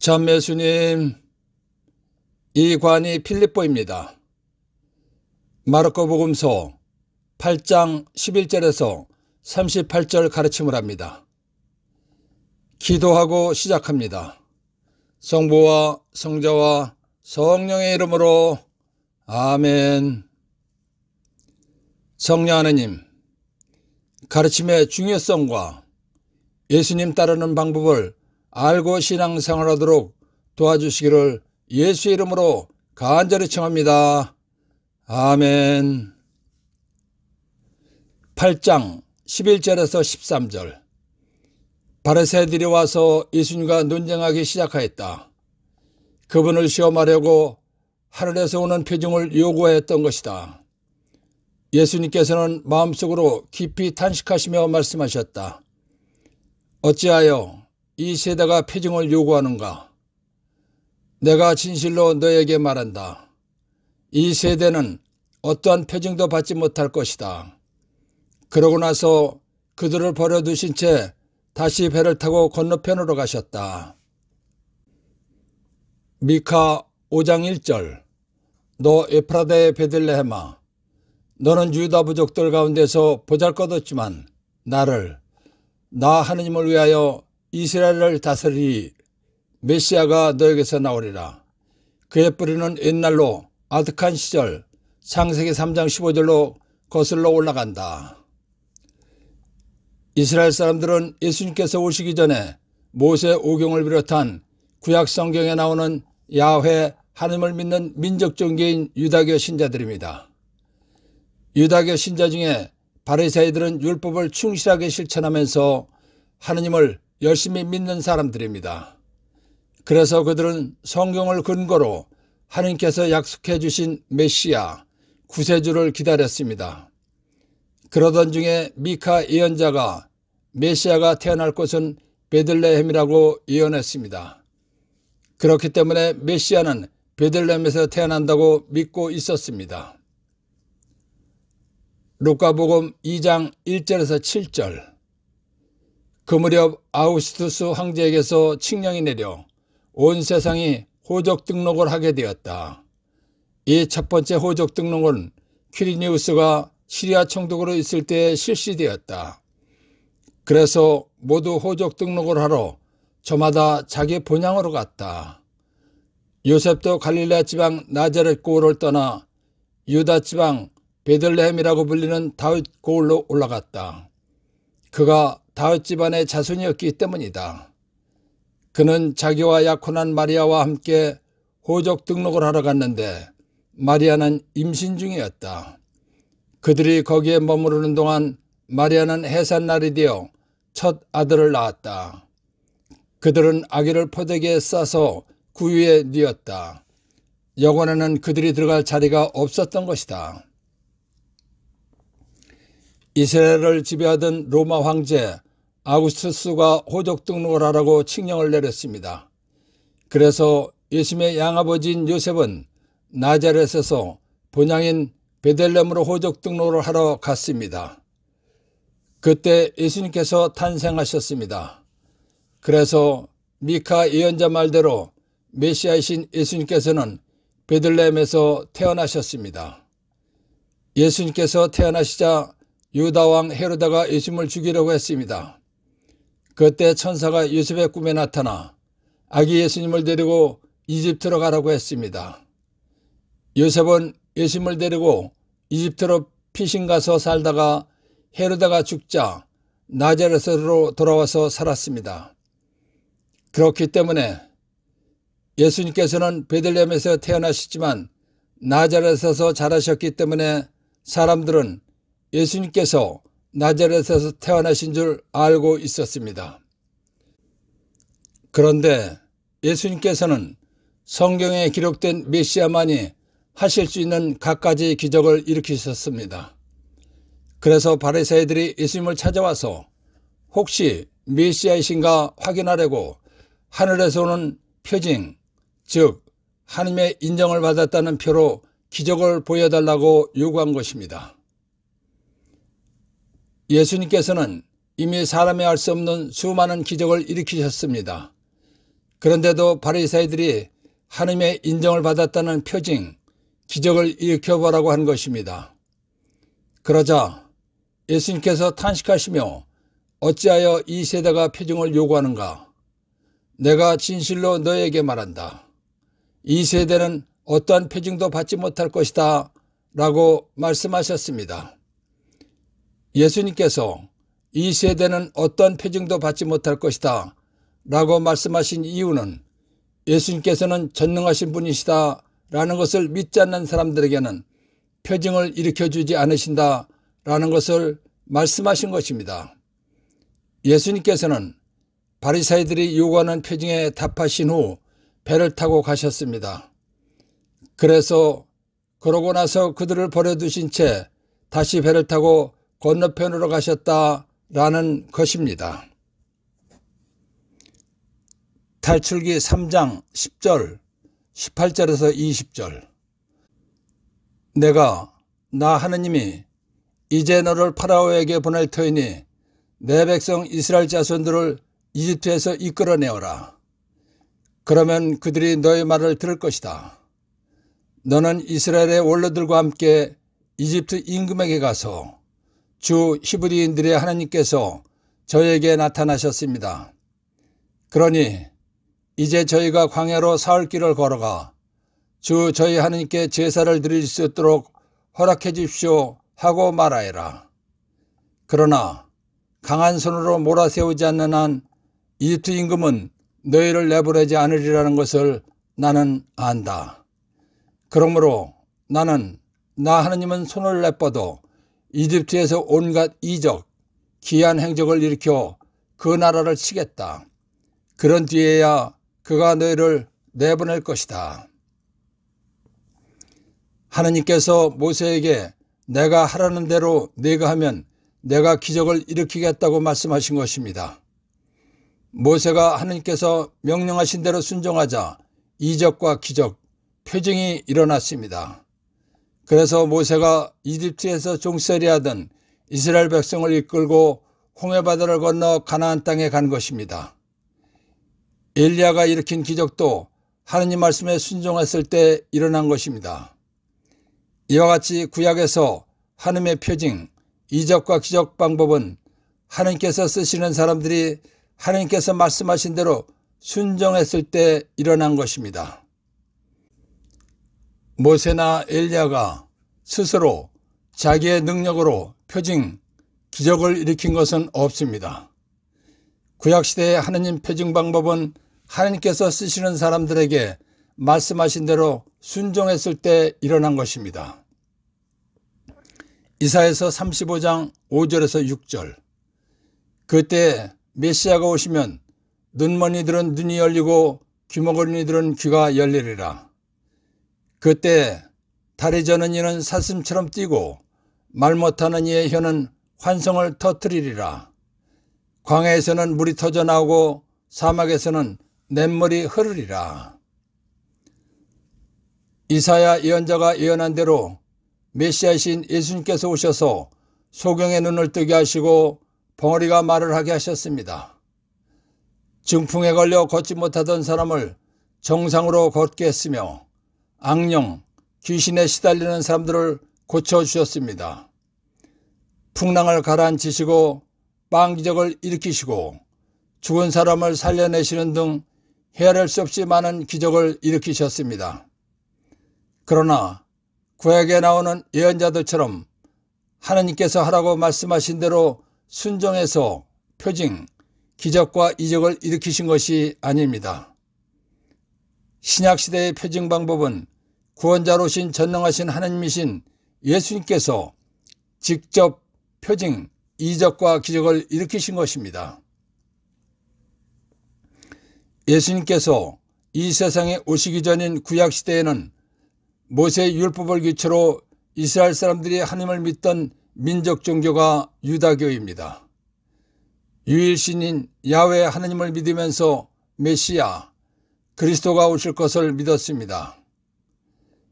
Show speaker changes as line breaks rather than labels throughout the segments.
참예수님, 이 관이 필립보입니다. 마르코 복음서 8장 11절에서 38절 가르침을 합니다. 기도하고 시작합니다. 성부와 성자와 성령의 이름으로 아멘. 성령 하느님, 가르침의 중요성과 예수님 따르는 방법을 알고 신앙생활하도록 도와주시기를 예수의 이름으로 간절히 청합니다. 아멘. 8장 11절에서 13절. 바리새인들이 와서 예수님과 논쟁하기 시작하였다. 그분을 시험하려고 하늘에서 오는 표징을 요구하였던 것이다. 예수님께서는 마음속으로 깊이 탄식하시며 말씀하셨다. 어찌하여 이 세대가 표징을 요구하는가? 내가 진실로 너에게 말한다. 이 세대는 어떠한 표징도 받지 못할 것이다. 그러고 나서 그들을 버려두신 채 다시 배를 타고 건너편으로 가셨다. 미카 5장 1절. 너 에프라다의 베들레헴아, 너는 유다 부족들 가운데서 보잘것없지만 나 하느님을 위하여 이스라엘을 다스리리. 메시아가 너에게서 나오리라. 그의 뿌리는 옛날로 아득한 시절 창세기 3장 15절로 거슬러 올라간다. 이스라엘 사람들은 예수님께서 오시기 전에 모세 오경을 비롯한 구약 성경에 나오는 야훼 하느님을 믿는 민족 종교인 유다교 신자들입니다. 유다교 신자 중에 바리새인들은 율법을 충실하게 실천하면서 하느님을 열심히 믿는 사람들입니다. 그래서 그들은 성경을 근거로 하느님께서 약속해 주신 메시아, 구세주를 기다렸습니다. 그러던 중에 미카 예언자가 메시아가 태어날 곳은 베들레헴이라고 예언했습니다. 그렇기 때문에 메시아는 베들레헴에서 태어난다고 믿고 있었습니다. 루카복음 2장 1절에서 7절. 그 무렵 아우구스투스 황제에게서 칙령이 내려 온 세상이 호적 등록을 하게 되었다. 이 첫 번째 호적 등록은 퀴리니우스가 시리아 총독으로 있을 때에 실시되었다. 그래서 모두 호적 등록을 하러 저마다 자기 본향으로 갔다. 요셉도 갈릴레아 지방 나자렛 고을을 떠나 유다 지방 베들레헴이라고 불리는 다윗 고을로 올라갔다. 그가 다윗 집안의 자손이었기 때문이다. 그는 자기와 약혼한 마리아와 함께 호적 등록을 하러 갔는데 마리아는 임신 중이었다. 그들이 거기에 머무르는 동안 마리아는 해산날이 되어 첫 아들을 낳았다. 그들은 아기를 포대기에 싸서 구유에 뉘었다. 여관에는 그들이 들어갈 자리가 없었던 것이다. 이스라엘을 지배하던 로마 황제 아구스투스가 호적 등록을 하라고 칙령을 내렸습니다. 그래서 예수님의 양아버지인 요셉은 나자렛에서 본향인 베들레헴으로 호적 등록을 하러 갔습니다. 그때 예수님께서 탄생하셨습니다. 그래서 미카 예언자 말대로 메시아이신 예수님께서는 베들레헴에서 태어나셨습니다. 예수님께서 태어나시자 유다왕 헤로다가 예수님을 죽이려고 했습니다. 그때 천사가 요셉의 꿈에 나타나 아기 예수님을 데리고 이집트로 가라고 했습니다. 요셉은 예수님을 데리고 이집트로 피신 가서 살다가 헤로다가 죽자 나자렛으로 돌아와서 살았습니다. 그렇기 때문에 예수님께서는 베들레헴에서 태어나셨지만 나자렛에서 자라셨기 때문에 사람들은 예수님께서 나자렛에서 태어나신 줄 알고 있었습니다. 그런데 예수님께서는 성경에 기록된 메시아만이 하실 수 있는 갖가지 기적을 일으키셨습니다. 그래서 바리새인들이 예수님을 찾아와서 혹시 메시아이신가 확인하려고 하늘에서 오는 표징, 즉 하나님의 인정을 받았다는 표로 기적을 보여달라고 요구한 것입니다. 예수님께서는 이미 사람이 알 수 없는 수많은 기적을 일으키셨습니다. 그런데도 바리사이들이 하나님의 인정을 받았다는 표징, 기적을 일으켜보라고 한 것입니다. 그러자 예수님께서 탄식하시며 어찌하여 이 세대가 표징을 요구하는가? 내가 진실로 너에게 말한다. 이 세대는 어떠한 표징도 받지 못할 것이다 라고 말씀하셨습니다. 예수님께서 이 세대는 어떠한 표징도 받지 못할 것이다 라고 말씀하신 이유는 예수님께서는 전능하신 분이시다 라는 것을 믿지 않는 사람들에게는 표징을 일으켜주지 않으신다 라는 것을 말씀하신 것입니다. 예수님께서는 바리사이들이 요구하는 표징에 답하신 후 배를 타고 가셨습니다. 그래서 그러고 나서 그들을 버려두신 채 다시 배를 타고 건너편으로 가셨다라는 것입니다. 탈출기 3장 10절, 18절에서 20절. 나 하느님이 이제 너를 파라오에게 보낼 터이니 내 백성 이스라엘 자손들을 이집트에서 이끌어내어라. 그러면 그들이 너의 말을 들을 것이다. 너는 이스라엘의 원로들과 함께 이집트 임금에게 가서 주 히브리인들의 하나님께서 저에게 나타나셨습니다. 그러니 이제 저희가 광야로 사흘 길을 걸어가 주 저희 하나님께 제사를 드릴 수 있도록 허락해 주십시오 하고 말하여라. 그러나 강한 손으로 몰아세우지 않는 한 이집트 임금은 너희를 내보내지 않으리라는 것을 나는 안다. 그러므로 나는 나 하나님은 손을 내뻗어 이집트에서 온갖 이적, 기이한 행적을 일으켜 그 나라를 치겠다. 그런 뒤에야 그가 너희를 내보낼 것이다. 하나님께서 모세에게 내가 하라는 대로 네가 하면 내가 기적을 일으키겠다고 말씀하신 것입니다. 모세가 하나님께서 명령하신 대로 순종하자 이적과 기적, 표징이 일어났습니다. 그래서 모세가 이집트에서 종살이 하던 이스라엘 백성을 이끌고 홍해바다를 건너 가나안 땅에 간 것입니다. 엘리야가 일으킨 기적도 하나님 말씀에 순종했을 때 일어난 것입니다. 이와 같이 구약에서 하나님의 표징, 이적과 기적 방법은 하나님께서 쓰시는 사람들이 하나님께서 말씀하신 대로 순종했을 때 일어난 것입니다. 모세나 엘리야가 스스로 자기의 능력으로 표징, 기적을 일으킨 것은 없습니다. 구약시대의 하나님 표징 방법은 하나님께서 쓰시는 사람들에게 말씀하신 대로 순종했을 때 일어난 것입니다. 이사야서 35장 5절에서 6절. 그때 메시아가 오시면 눈먼 이들은 눈이 열리고 귀먹은 이들은 귀가 열리리라. 그때 다리 저는 이는 사슴처럼 뛰고 말 못하는 이의 혀는 환성을 터뜨리리라. 광야에서는 물이 터져 나오고 사막에서는 냇물이 흐르리라. 이사야 예언자가 예언한 대로 메시아이신 예수님께서 오셔서 소경의 눈을 뜨게 하시고 벙어리가 말을 하게 하셨습니다. 증풍에 걸려 걷지 못하던 사람을 정상으로 걷게 했으며 악령, 귀신에 시달리는 사람들을 고쳐주셨습니다. 풍랑을 가라앉히시고 빵기적을 일으키시고 죽은 사람을 살려내시는 등 헤아릴 수 없이 많은 기적을 일으키셨습니다. 그러나 구약에 나오는 예언자들처럼 하나님께서 하라고 말씀하신 대로 순종해서 표징, 기적과 이적을 일으키신 것이 아닙니다. 신약시대의 표징 방법은 구원자로 오신 전능하신 하나님이신 예수님께서 직접 표징, 이적과 기적을 일으키신 것입니다. 예수님께서 이 세상에 오시기 전인 구약시대에는 모세의 율법을 기초로 이스라엘 사람들이 하나님을 믿던 민족 종교가 유다교입니다. 유일신인 야훼 하나님을 믿으면서 메시아, 그리스도가 오실 것을 믿었습니다.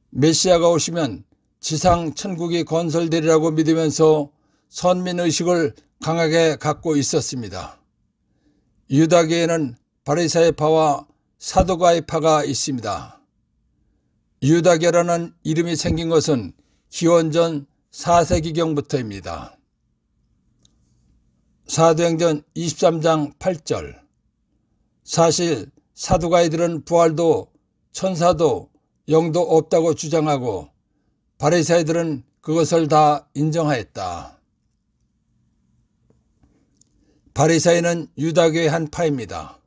메시아가 오시면 지상 천국이 건설되리라고 믿으면서 선민의식을 강하게 갖고 있었습니다. 유다교에는 바리새파와 사두가이파가 있습니다. 유다교라는 이름이 생긴 것은 기원전 4세기경부터입니다. 사도행전 23장 8절. 사실 사두가이들은 부활도 천사도 영도 없다고 주장하고 바리새인들은 그것을 다 인정하였다. 바리새인은 유다교의 한 파입니다.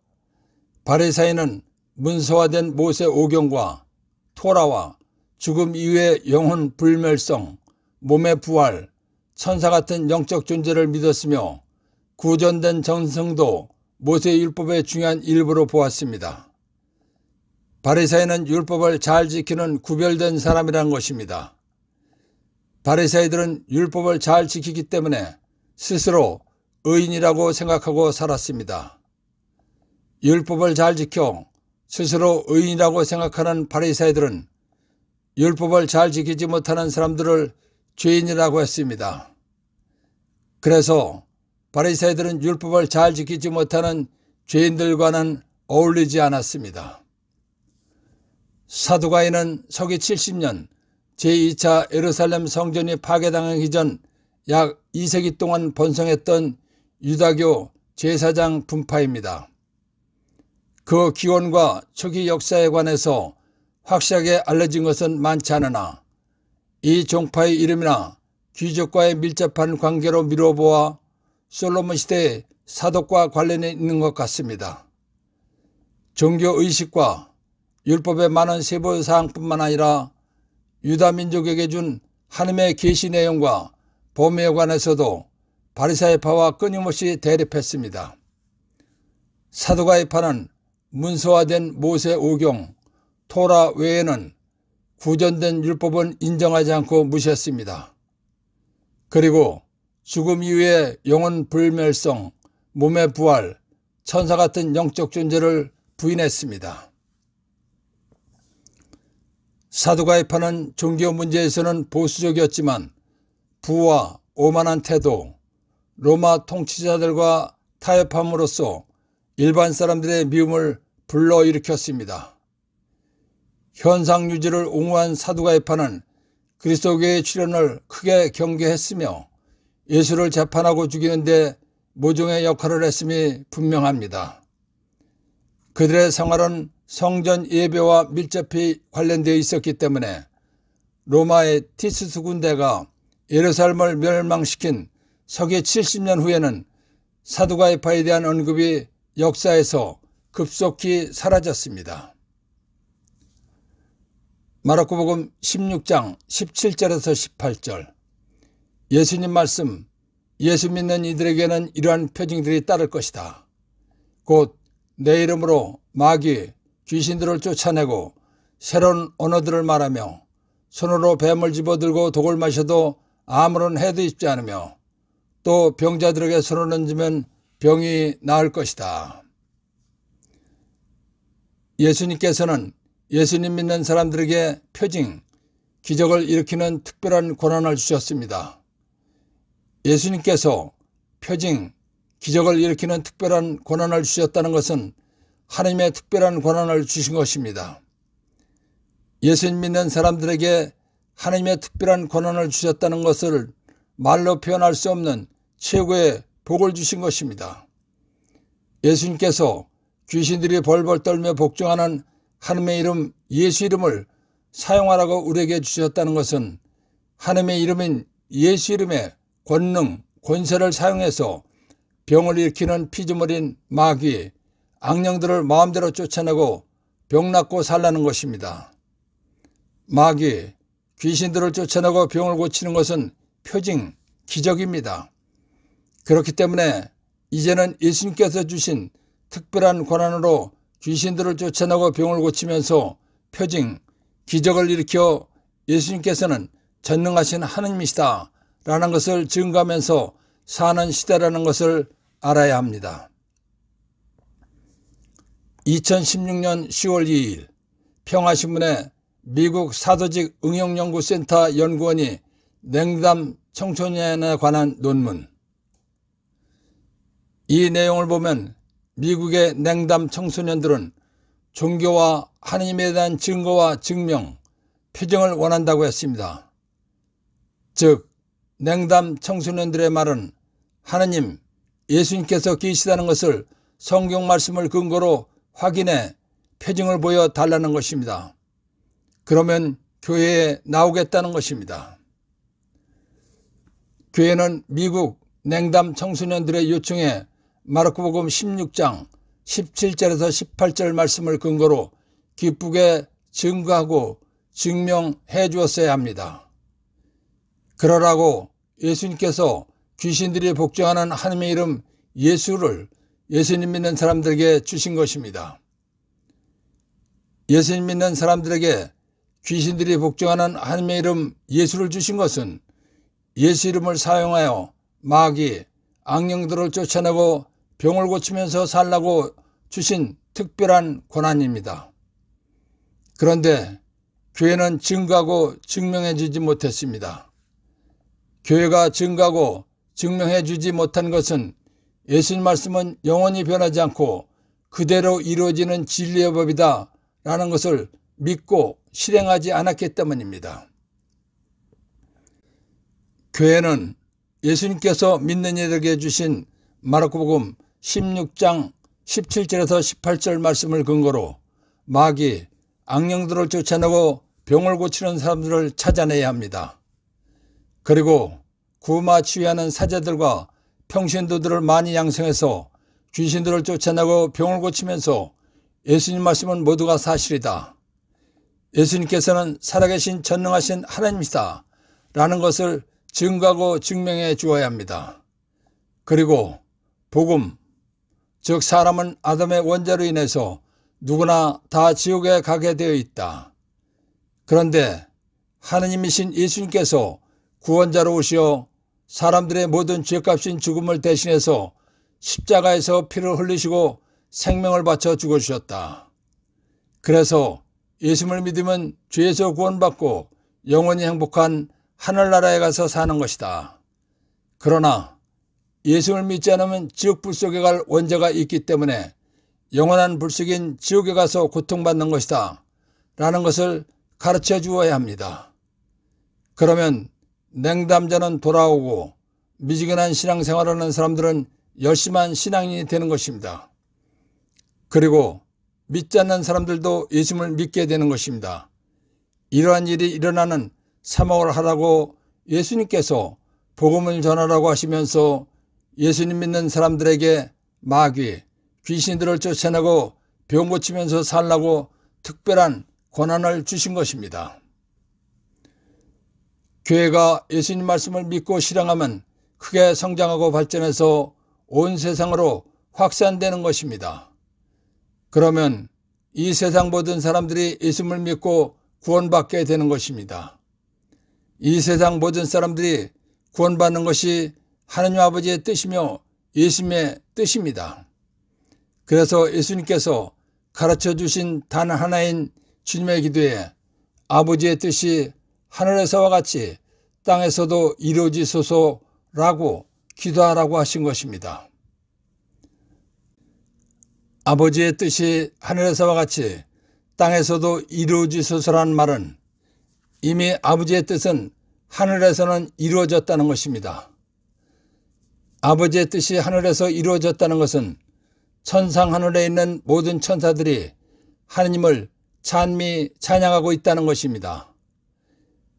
바리새인은 문서화된 모세 오경과 토라와 죽음 이후의 영혼 불멸성, 몸의 부활, 천사 같은 영적 존재를 믿었으며 구전된 전승도 모세 율법의 중요한 일부로 보았습니다. 바리새인은 율법을 잘 지키는 구별된 사람이라는 것입니다. 바리새인들은 율법을 잘 지키기 때문에 스스로 의인이라고 생각하고 살았습니다. 율법을 잘 지켜 스스로 의인이라고 생각하는 바리새인들은 율법을 잘 지키지 못하는 사람들을 죄인이라고 했습니다. 그래서 바리새인들은 율법을 잘 지키지 못하는 죄인들과는 어울리지 않았습니다. 사두가이는 서기 70년 제2차 예루살렘 성전이 파괴당하기 전 약 2세기 동안 번성했던 유다교 제사장 분파입니다. 그 기원과 초기 역사에 관해서 확실하게 알려진 것은 많지 않으나 이 종파의 이름이나 귀족과의 밀접한 관계로 미뤄보아 솔로몬 시대의 사독과 관련이 있는 것 같습니다. 종교의식과 율법의 많은 세부사항뿐만 아니라 유다 민족에게 준 하나님의 계시 내용과 범위에 관해서도 바리새파와 끊임없이 대립했습니다. 사두가이파는 문서화된 모세 오경, 토라 외에는 구전된 율법은 인정하지 않고 무시했습니다. 그리고 죽음 이후의 영혼 불멸성, 몸의 부활, 천사 같은 영적 존재를 부인했습니다. 사두가이파는 종교 문제에서는 보수적이었지만 부와 오만한 태도, 로마 통치자들과 타협함으로써 일반 사람들의 미움을 불러일으켰습니다. 현상 유지를 옹호한 사두가이파는 그리스도교의 출현을 크게 경계했으며 예수를 재판하고 죽이는데 모종의 역할을 했음이 분명합니다. 그들의 생활은 성전 예배와 밀접히 관련되어 있었기 때문에 로마의 티투스 군대가 예루살렘을 멸망시킨 서기 70년 후에는 사두가이파에 대한 언급이 역사에서 급속히 사라졌습니다. 마르코복음 16장 17절에서 18절. 예수님 말씀, 예수 믿는 이들에게는 이러한 표징들이 따를 것이다. 곧 내 이름으로 마귀, 귀신들을 쫓아내고 새로운 언어들을 말하며 손으로 뱀을 집어들고 독을 마셔도 아무런 해도 입지 않으며 또 병자들에게 손을 얹으면 병이 나을 것이다. 예수님께서는 예수님 믿는 사람들에게 표징, 기적을 일으키는 특별한 권한을 주셨습니다. 예수님께서 표징, 기적을 일으키는 특별한 권한을 주셨다는 것은 하나님의 특별한 권한을 주신 것입니다. 예수님 믿는 사람들에게 하나님의 특별한 권한을 주셨다는 것을 말로 표현할 수 없는 최고의 복을 주신 것입니다. 예수님께서 귀신들이 벌벌 떨며 복종하는 하나님의 이름 예수 이름을 사용하라고 우리에게 주셨다는 것은 하나님의 이름인 예수 이름의 권능, 권세를 사용해서 병을 일으키는 피조물인 마귀, 악령들을 마음대로 쫓아내고 병 낫고 살라는 것입니다. 마귀, 귀신들을 쫓아내고 병을 고치는 것은 표징, 기적입니다. 그렇기 때문에 이제는 예수님께서 주신 특별한 권한으로 귀신들을 쫓아내고 병을 고치면서 표징, 기적을 일으켜 예수님께서는 전능하신 하느님이시다 라는 것을 증거하면서 사는 시대라는 것을 알아야 합니다. 2016년 10월 2일 평화신문에 미국 사도직 응용연구센터 연구원이 냉담 청소년에 관한 논문. 이 내용을 보면 미국의 냉담 청소년들은 종교와 하느님에 대한 증거와 증명, 표정을 원한다고 했습니다. 즉 냉담 청소년들의 말은 하느님, 예수님께서 계시다는 것을 성경 말씀을 근거로 확인해 표징을 보여달라는 것입니다. 그러면 교회에 나오겠다는 것입니다. 교회는 미국 냉담 청소년들의 요청에 마르코복음 16장 17절에서 18절 말씀을 근거로 기쁘게 증거하고 증명해 주었어야 합니다. 그러라고 예수님께서 귀신들이 복종하는 하나님의 이름 예수를 예수님 믿는 사람들에게 주신 것입니다. 예수님 믿는 사람들에게 귀신들이 복종하는 하나님의 이름 예수를 주신 것은 예수 이름을 사용하여 마귀, 악령들을 쫓아내고 병을 고치면서 살라고 주신 특별한 권한입니다. 그런데 교회는 증거하고 증명해 주지 못했습니다. 교회가 증거하고 증명해 주지 못한 것은 예수님 말씀은 영원히 변하지 않고 그대로 이루어지는 진리의 법이다 라는 것을 믿고 실행하지 않았기 때문입니다. 교회는 예수님께서 믿는 이들에게 주신 마르코복음 16장 17절에서 18절 말씀을 근거로 마귀, 악령들을 쫓아내고 병을 고치는 사람들을 찾아내야 합니다. 그리고 구마 치유하는 사제들과 평신도들을 많이 양성해서 귀신들을 쫓아내고 병을 고치면서 예수님 말씀은 모두가 사실이다. 예수님께서는 살아계신 전능하신 하나님이다 라는 것을 증거하고 증명해 주어야 합니다. 그리고 복음, 즉 사람은 아담의 원죄로 인해서 누구나 다 지옥에 가게 되어 있다. 그런데 하느님이신 예수님께서 구원자로 오시어 사람들의 모든 죄값인 죽음을 대신해서 십자가에서 피를 흘리시고 생명을 바쳐 죽어주셨다. 그래서 예수를 믿으면 죄에서 구원받고 영원히 행복한 하늘나라에 가서 사는 것이다. 그러나 예수를 믿지 않으면 지옥 불 속에 갈 원죄가 있기 때문에 영원한 불 속인 지옥에 가서 고통받는 것이다 라는 것을 가르쳐 주어야 합니다. 그러면 냉담자는 돌아오고 미지근한 신앙생활을 하는 사람들은 열심한 신앙인이 되는 것입니다. 그리고 믿지 않는 사람들도 예수를 믿게 되는 것입니다. 이러한 일이 일어나는 사목을 하라고 예수님께서 복음을 전하라고 하시면서 예수님 믿는 사람들에게 마귀, 귀신들을 쫓아내고 병 고치면서 살라고 특별한 권한을 주신 것입니다. 교회가 예수님 말씀을 믿고 실행하면 크게 성장하고 발전해서 온 세상으로 확산되는 것입니다. 그러면 이 세상 모든 사람들이 예수를 믿고 구원받게 되는 것입니다. 이 세상 모든 사람들이 구원받는 것이 하나님 아버지의 뜻이며 예수님의 뜻입니다. 그래서 예수님께서 가르쳐 주신 단 하나인 주님의 기도에 아버지의 뜻이 하늘에서와 같이 땅에서도 이루어지소서라고 기도하라고 하신 것입니다. 아버지의 뜻이 하늘에서와 같이 땅에서도 이루어지소서라는 말은 이미 아버지의 뜻은 하늘에서는 이루어졌다는 것입니다. 아버지의 뜻이 하늘에서 이루어졌다는 것은 천상 하늘에 있는 모든 천사들이 하느님을 찬양하고 있다는 것입니다.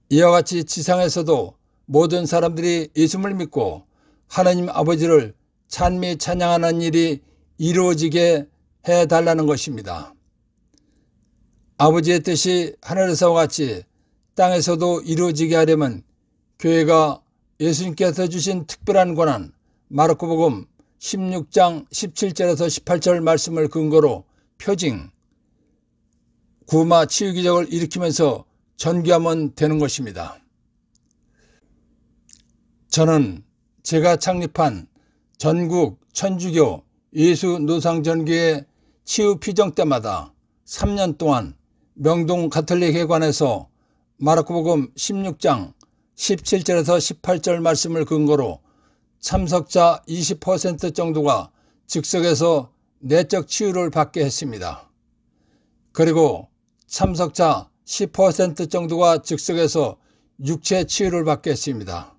이와 같이 지상에서도 모든 사람들이 예수를 믿고 하나님 아버지를 찬양하는 일이 이루어지게 해달라는 것입니다. 아버지의 뜻이 하늘에서와 같이 땅에서도 이루어지게 하려면 교회가 예수님께서 주신 특별한 권한 마르코복음 16장 17절에서 18절 말씀을 근거로 표징, 구마 치유 기적을 일으키면서 전개하면 되는 것입니다. 저는 제가 창립한 전국 천주교 예수 노상전교회 치유 피정 때마다 3년 동안 명동 가톨릭 회관에서 마르코복음 16장 17절에서 18절 말씀을 근거로 참석자 20% 정도가 즉석에서 내적 치유를 받게 했습니다. 그리고 참석자 10% 정도가 즉석에서 육체 치유를 받겠습니다.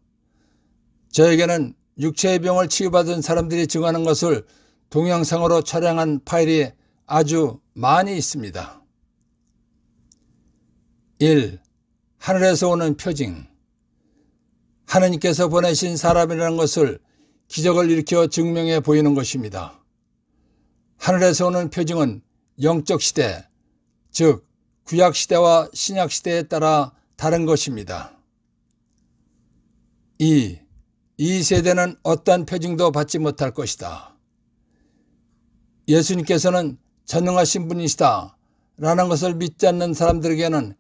저에게는 육체의 병을 치유받은 사람들이 증언하는 것을 동영상으로 촬영한 파일이 아주 많이 있습니다. 1. 하늘에서 오는 표징. 하느님께서 보내신 사람이라는 것을 기적을 일으켜 증명해 보이는 것입니다. 하늘에서 오는 표징은 영적 시대, 즉 구약 시대와 신약 시대에 따라 다른 것입니다. 2. 이 세대는 어떠한 표징도 받지 못할 것이다. 예수님께서는 전능하신 분이시다 라는 것을 믿지 않는 사람들에게는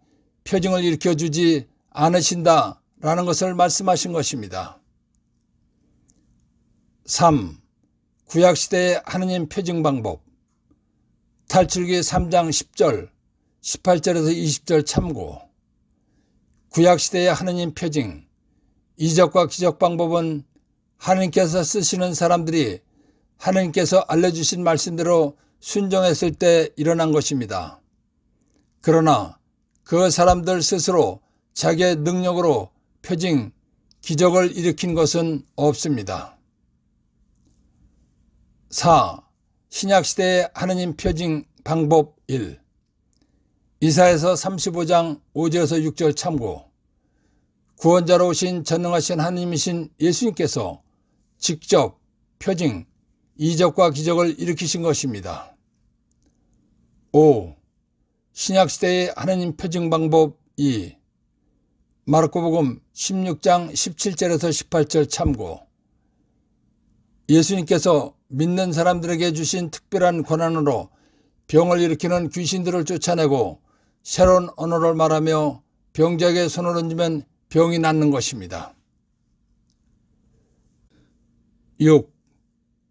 표징을 일으켜주지 않으신다 라는 것을 말씀하신 것입니다. 3. 구약시대의 하느님 표징 방법. 탈출기 3장 10절, 18절에서 20절 참고. 구약시대의 하느님 표징, 이적과 기적 방법은 하느님께서 쓰시는 사람들이 하느님께서 알려주신 말씀대로 순종했을 때 일어난 것입니다. 그러나 그 사람들 스스로 자기의 능력으로 표징, 기적을 일으킨 것은 없습니다. 4. 신약시대의 하느님 표징 방법 1. 이사야서 35장 5절에서 6절 참고. 구원자로 오신 전능하신 하느님이신 예수님께서 직접 표징, 이적과 기적을 일으키신 것입니다. 5. 신약시대의 하느님 표징 방법 2. 마르코복음 16장 17절에서 18절 참고. 예수님께서 믿는 사람들에게 주신 특별한 권한으로 병을 일으키는 귀신들을 쫓아내고 새로운 언어를 말하며 병자에게 손을 얹으면 병이 낫는 것입니다. 6.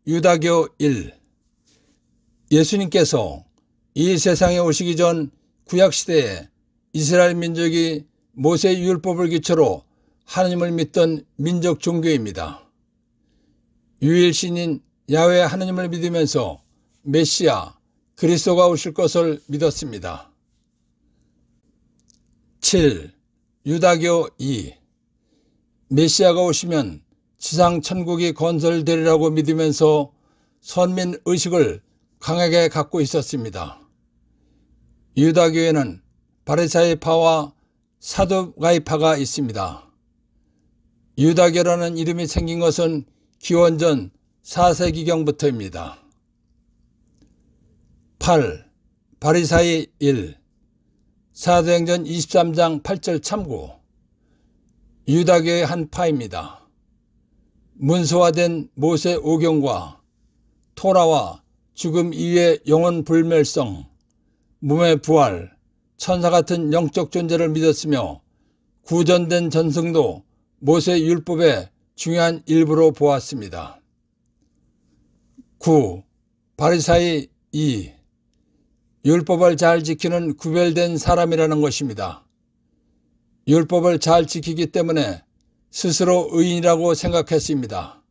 유다교 1. 예수님께서 이 세상에 오시기 전 구약시대에 이스라엘 민족이 모세의 율법을 기초로 하느님을 믿던 민족 종교입니다. 유일신인 야훼 하느님을 믿으면서 메시아, 그리스도가 오실 것을 믿었습니다. 7. 유다교 2. 메시아가 오시면 지상 천국이 건설되리라고 믿으면서 선민의식을 강하게 갖고 있었습니다. 유다교에는 바리사이파와 사두가이파가 있습니다. 유다교라는 이름이 생긴 것은 기원전 4세기경부터입니다. 8. 바리사이 1. 사도행전 23장 8절 참고. 유다교의 한 파입니다. 문서화된 모세 오경과 토라와 죽음 이후의 영원 불멸성, 몸의 부활, 천사 같은 영적 존재를 믿었으며 구전된 전승도 모세 율법의 중요한 일부로 보았습니다. 9. 바리사이 2. 율법을 잘 지키는 구별된 사람이라는 것입니다. 율법을 잘 지키기 때문에 스스로 의인이라고 생각했습니다.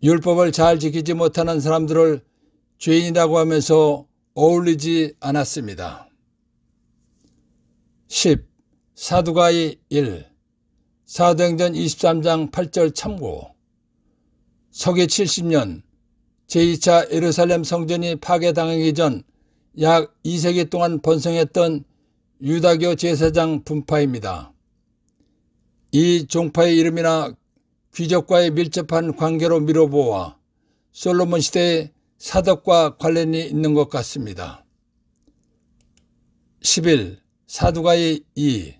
율법을 잘 지키지 못하는 사람들을 죄인이라고 하면서 어울리지 않았습니다. 10. 사두가이 1. 사도행전 23장 8절 참고. 서기 70년 제2차 예루살렘 성전이 파괴당하기 전 약 2세기 동안 번성했던 유다교 제사장 분파입니다. 이 종파의 이름이나 귀족과의 밀접한 관계로 미뤄보아 솔로몬 시대의 사덕과 관련이 있는 것 같습니다. 11. 사두가이 2.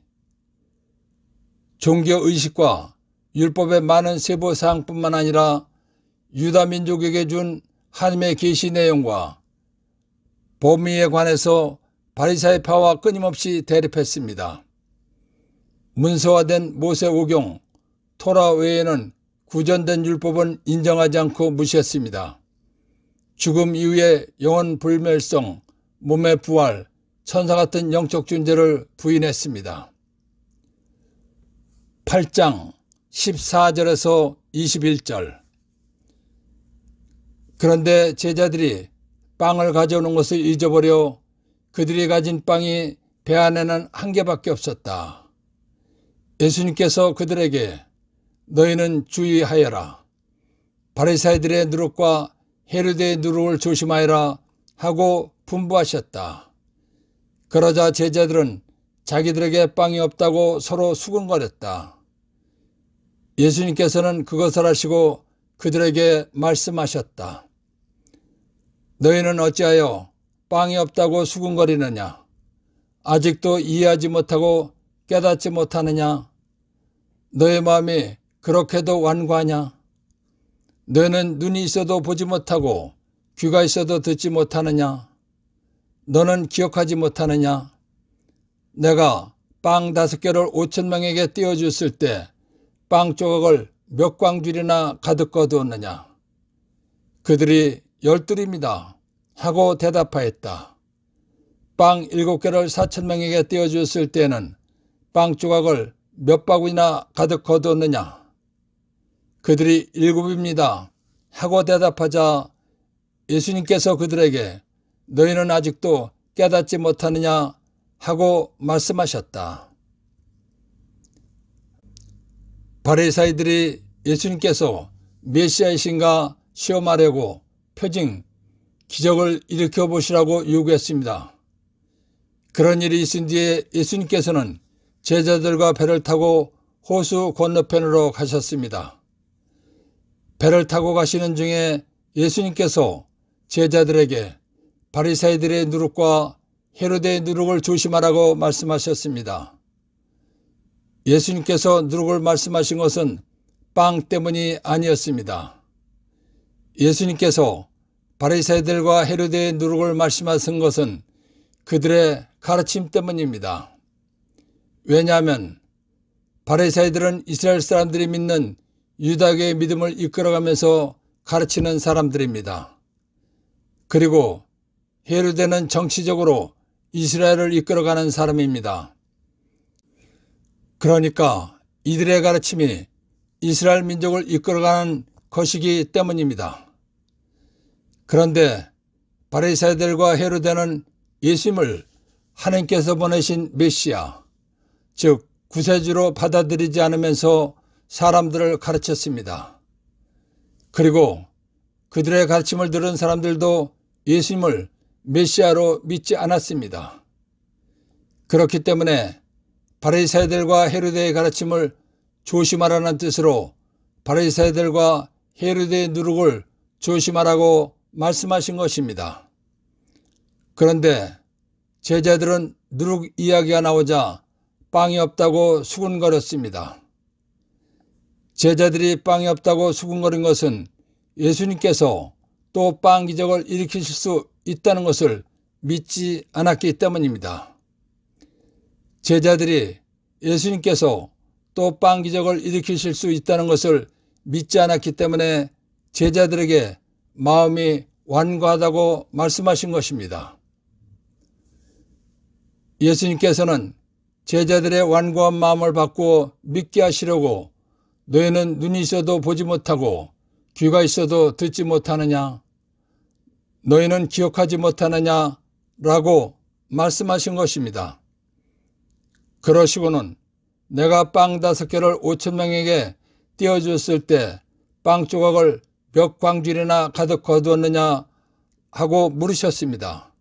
종교의식과 율법의 많은 세부사항뿐만 아니라 유다 민족에게 준 하나님의 계시 내용과 범위에 관해서 바리사이파와 끊임없이 대립했습니다. 문서화된 모세 오경, 토라 외에는 구전된 율법은 인정하지 않고 무시했습니다. 죽음 이후의 영원 불멸성, 몸의 부활, 천사 같은 영적 존재를 부인했습니다. 8장 14절에서 21절. 그런데 제자들이 빵을 가져오는 것을 잊어버려 그들이 가진 빵이 배 안에는 한 개밖에 없었다. 예수님께서 그들에게 너희는 주의하여라. 바리새인들의 누룩과 헤로데의 누룩을 조심하여라 하고 분부하셨다. 그러자 제자들은 자기들에게 빵이 없다고 서로 수군거렸다. 예수님께서는 그것을 아시고 그들에게 말씀하셨다. 너희는 어찌하여 빵이 없다고 수군거리느냐? 아직도 이해하지 못하고 깨닫지 못하느냐? 너의 마음이 그렇게도 완고하냐? 너희는 눈이 있어도 보지 못하고 귀가 있어도 듣지 못하느냐? 너는 기억하지 못하느냐? 내가 빵 5개를 5,000명에게 띄워줬을 때 빵 조각을 몇 광줄이나 가득 거두었느냐? 그들이 12입니다 하고 대답하였다. 빵 7개를 4,000명에게 띄워줬을 때는 빵 조각을 몇 바구니나 가득 거두었느냐? 그들이 7입니다 하고 대답하자 예수님께서 그들에게 너희는 아직도 깨닫지 못하느냐 하고 말씀하셨다. 바리새인들이 예수님께서 메시아이신가 시험하려고 표징, 기적을 일으켜 보시라고 요구했습니다. 그런 일이 있은 뒤에 예수님께서는 제자들과 배를 타고 호수 건너편으로 가셨습니다. 배를 타고 가시는 중에 예수님께서 제자들에게 바리새인들의 누룩과 헤로데의 누룩을 조심하라고 말씀하셨습니다. 예수님께서 누룩을 말씀하신 것은 빵 때문이 아니었습니다. 예수님께서 바리새인들과 헤로데의 누룩을 말씀하신 것은 그들의 가르침 때문입니다. 왜냐하면 바리새인들은 이스라엘 사람들이 믿는 유다교의 믿음을 이끌어가면서 가르치는 사람들입니다. 그리고 헤로데는 정치적으로 이스라엘을 이끌어가는 사람입니다. 그러니까 이들의 가르침이 이스라엘 민족을 이끌어가는 것이기 때문입니다. 그런데 바리새인들과 헤로데는 예수님을 하나님께서 보내신 메시아, 즉 구세주로 받아들이지 않으면서 사람들을 가르쳤습니다. 그리고 그들의 가르침을 들은 사람들도 예수님을 메시아로 믿지 않았습니다. 그렇기 때문에 바리새인들과 헤로데의 가르침을 조심하라는 뜻으로 바리새인들과 헤로데의 누룩을 조심하라고 말씀하신 것입니다. 그런데 제자들은 누룩 이야기가 나오자 빵이 없다고 수군거렸습니다. 제자들이 빵이 없다고 수군거린 것은 예수님께서 또 빵 기적을 일으키실 수 있다는 것을 믿지 않았기 때문입니다. 제자들이 예수님께서 또 빵 기적을 일으키실 수 있다는 것을 믿지 않았기 때문에 제자들에게 마음이 완고하다고 말씀하신 것입니다. 예수님께서는 제자들의 완고한 마음을 바꾸어 믿게 하시려고 너희는 눈이 있어도 보지 못하고 귀가 있어도 듣지 못하느냐? 너희는 기억하지 못하느냐? 라고 말씀하신 것입니다. 그러시고는 내가 빵 5개를 5,000명에게 띄워주었을 때 빵 조각을 몇 광줄이나 가득 거두었느냐 하고 물으셨습니다.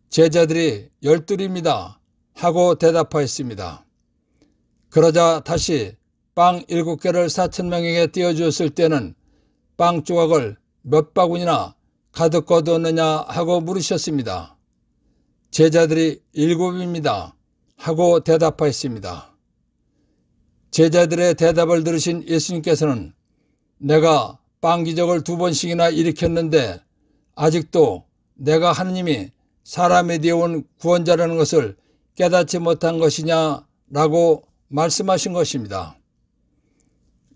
제자들이 12입니다 하고 대답하였습니다. 그러자 다시 빵 7개를 4,000명에게 띄워주었을 때는 빵 조각을 몇 바구니나 가득 거두었느냐 하고 물으셨습니다. 제자들이 7입니다 하고 대답하였습니다. 제자들의 대답을 들으신 예수님께서는 내가 빵 기적을 2번씩이나 일으켰는데 아직도 내가 하느님이 사람에 대해 온 구원자라는 것을 깨닫지 못한 것이냐라고 말씀하신 것입니다.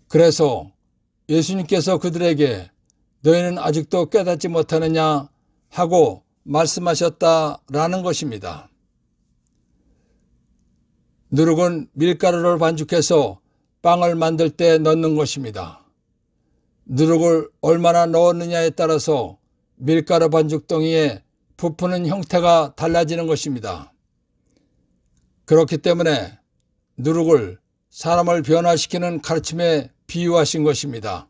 그래서 예수님께서 그들에게 너희는 아직도 깨닫지 못하느냐 하고 말씀하셨다라는 것입니다. 누룩은 밀가루를 반죽해서 빵을 만들 때 넣는 것입니다. 누룩을 얼마나 넣었느냐에 따라서 밀가루 반죽 덩이에 부푸는 형태가 달라지는 것입니다. 그렇기 때문에 누룩을 사람을 변화시키는 가르침에 비유하신 것입니다.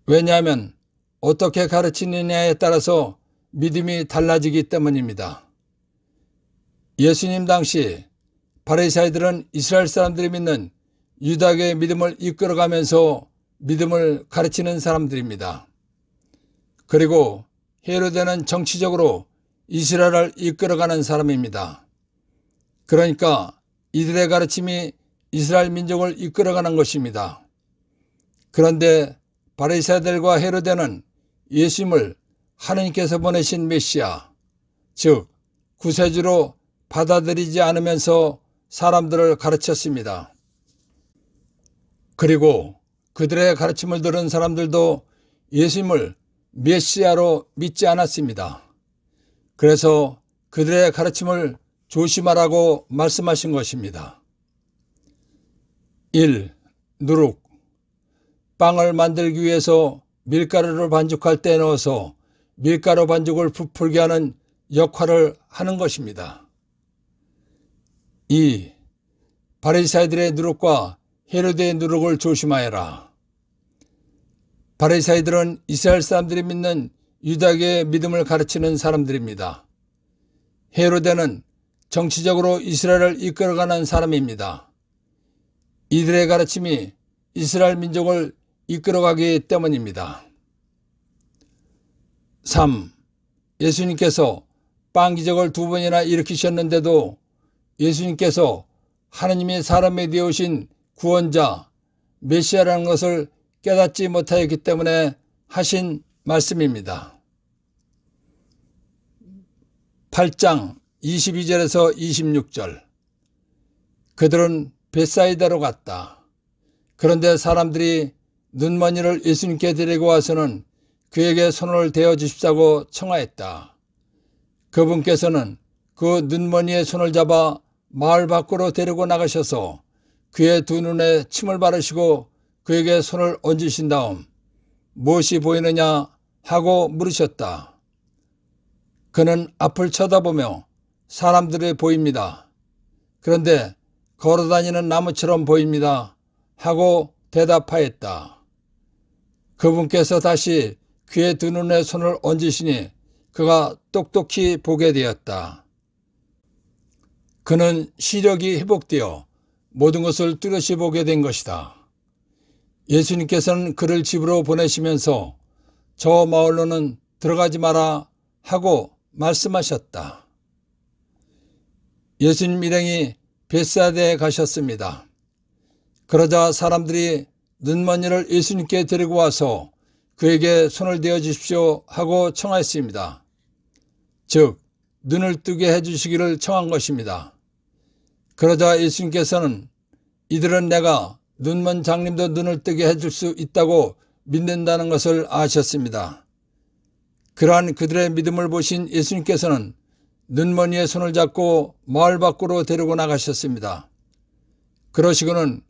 왜냐하면 어떻게 가르치느냐에 따라서 믿음이 달라지기 때문입니다. 예수님 당시 바리새인들은 이스라엘 사람들이 믿는 유다교의 믿음을 이끌어가면서 믿음을 가르치는 사람들입니다. 그리고 헤로데는 정치적으로 이스라엘을 이끌어가는 사람입니다. 그러니까 이들의 가르침이 이스라엘 민족을 이끌어가는 것입니다. 그런데 바리새인들과 헤로데는 예수님을 하나님께서 보내신 메시아, 즉 구세주로 받아들이지 않으면서 사람들을 가르쳤습니다. 그리고 그들의 가르침을 들은 사람들도 예수님을 메시아로 믿지 않았습니다. 그래서 그들의 가르침을 조심하라고 말씀하신 것입니다. 1. 누룩. 빵을 만들기 위해서 밀가루를 반죽할 때 넣어서 밀가루 반죽을 부풀게 하는 역할을 하는 것입니다. 2. 바리새인들의 누룩과 헤로데의 누룩을 조심하여라. 바리새인들은 이스라엘 사람들이 믿는 유다교의 믿음을 가르치는 사람들입니다. 헤로데는 정치적으로 이스라엘을 이끌어가는 사람입니다. 이들의 가르침이 이스라엘 민족을 이끌어가기 때문입니다. 3. 예수님께서 빵 기적을 2번이나 일으키셨는데도 예수님께서 하나님이 사람에 되어 오신 구원자, 메시아라는 것을 깨닫지 못하였기 때문에 하신 말씀입니다. 8장 22절에서 26절. 그들은 벳사이다로 갔다. 그런데 사람들이 눈먼이를 예수님께 데리고 와서는 그에게 손을 대어 주십사고 청하였다. 그분께서는 그 눈먼이의 손을 잡아 마을 밖으로 데리고 나가셔서 그의 2눈에 침을 바르시고 그에게 손을 얹으신 다음 무엇이 보이느냐 하고 물으셨다. 그는 앞을 쳐다보며 사람들이 보입니다. 그런데 걸어다니는 나무처럼 보입니다 하고 대답하였다. 그분께서 다시 그의 2눈에 손을 얹으시니 그가 똑똑히 보게 되었다. 그는 시력이 회복되어 모든 것을 뚜렷이 보게 된 것이다. 예수님께서는 그를 집으로 보내시면서 저 마을로는 들어가지 마라 하고 말씀하셨다. 예수님 일행이 벳사이다에 가셨습니다. 그러자 사람들이 눈먼이를 예수님께 데리고 와서 그에게 손을 대어 주십시오 하고 청하였습니다. 즉 눈을 뜨게 해주시기를 청한 것입니다. 그러자 예수님께서는 이들은 내가 눈먼 장님도 눈을 뜨게 해줄 수 있다고 믿는다는 것을 아셨습니다. 그러한 그들의 믿음을 보신 예수님께서는 눈먼이의 손을 잡고 마을 밖으로 데리고 나가셨습니다. 그러시고는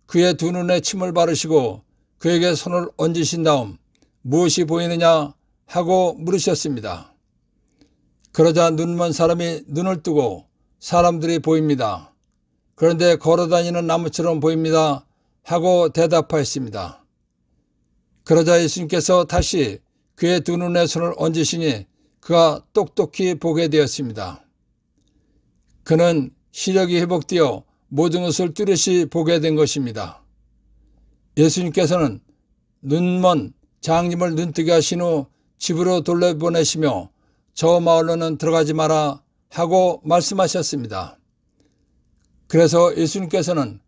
그의 2눈에 침을 바르시고 그에게 손을 얹으신 다음 무엇이 보이느냐 하고 물으셨습니다. 그러자 눈먼 사람이 눈을 뜨고 사람들이 보입니다. 그런데 걸어다니는 나무처럼 보입니다 하고 대답하였습니다. 그러자 예수님께서 다시 그의 2눈에 손을 얹으시니 그가 똑똑히 보게 되었습니다. 그는 시력이 회복되어 모든 것을 뚜렷이 보게 된 것입니다. 예수님께서는 눈먼 장님을 눈뜨게 하신 후 집으로 돌려보내시며 저 마을로는 들어가지 마라 하고 말씀하셨습니다. 그래서 예수님께서는